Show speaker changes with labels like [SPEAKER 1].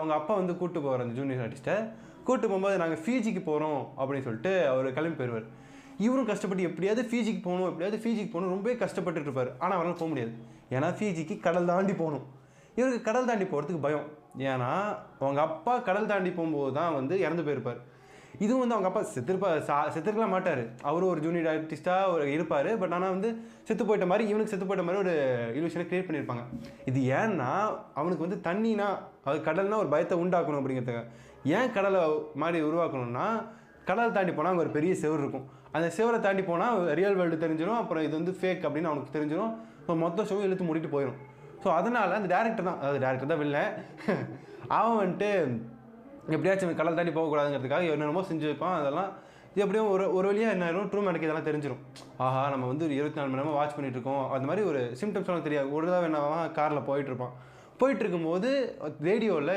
[SPEAKER 1] அவங்க அப்பா வந்து கூப்பிட்டு போவார் அந்த ஜூனியர் ஆர்டிஸ்ட்டை. கூப்பிட்டு போகும்போது நாங்கள் ஃபிஜிக்கு போகிறோம் அப்படின்னு சொல்லிட்டு அவர் கிளம்பி போயிடுவார். இவரும் கஷ்டப்பட்டு எப்படியாவது ஃபிஜிக்கு போகணும் ரொம்பவே கஷ்டப்பட்டுட்டு இருப்பார். ஆனால் அவரால் போக முடியாது. ஏன்னா ஃபிஜிக்கு கடல் தாண்டி போகணும். இவருக்கு கடல் தாண்டி போகிறதுக்கு பயம். ஏன்னா அவங்க அப்பா கடல் தாண்டி போகும்போது தான் வந்து இறந்து போயிருப்பார். இதுவும் வந்து அவங்க அப்பா செத்துருக்கலாம் மாட்டார். அவரும் ஒரு ஜூனியர் ஆர்டிஸ்ட்டாக இருப்பார். பட் ஆனால் வந்து செத்து போயிட்ட மாதிரி இவனுக்கு செத்து போயிட்ட மாதிரி ஒரு இல்யூஷனை கிரியேட் பண்ணியிருப்பாங்க. இது ஏன்னா அவனுக்கு வந்து தண்ணினா அது கடல்னா ஒரு பயத்தை உண்டாக்கணும் அப்படிங்கிறதுக்காக. ஏன் கடலை மாதிரி உருவாக்கணும்னா கடலை தாண்டி போனால் அங்கே ஒரு பெரிய செவர் இருக்கும். அந்த செவரை தாண்டி போனால் ரியல் வேர்ல்டு தெரிஞ்சிடும். அப்புறம் இது வந்து ஃபேக் அப்படின்னு அவனுக்கு தெரிஞ்சிடும். ஸோ மொத்த ஷோவும் இழுத்து மூடிட்டு போயிடும். ஸோ அதனால் அந்த டேரக்டர் தான் வெளில அவன் வந்துட்டு எப்படியாச்சும் கடல் தாண்டி போகக்கூடாதுங்கிறதுக்காக என்னென்னமோ செஞ்சு வைப்பான். அதெல்லாம் இது எப்படியும் ஒரு வழியாக என்ன ஆயிரும், ட்ரூ மேனுக்கு இதெல்லாம் தெரிஞ்சிடும். ஆஹா நம்ம வந்து 24 மணி நேரமாக வாட்ச் பண்ணிட்டு இருக்கோம். அந்த மாதிரி ஒரு சிம்டம்ஸ்லாம் தெரியாது. ஒரு தடவை என்ன காரில் போயிட்டுருப்பான். போயிட்டு இருக்கும்போது ரேடியோவில்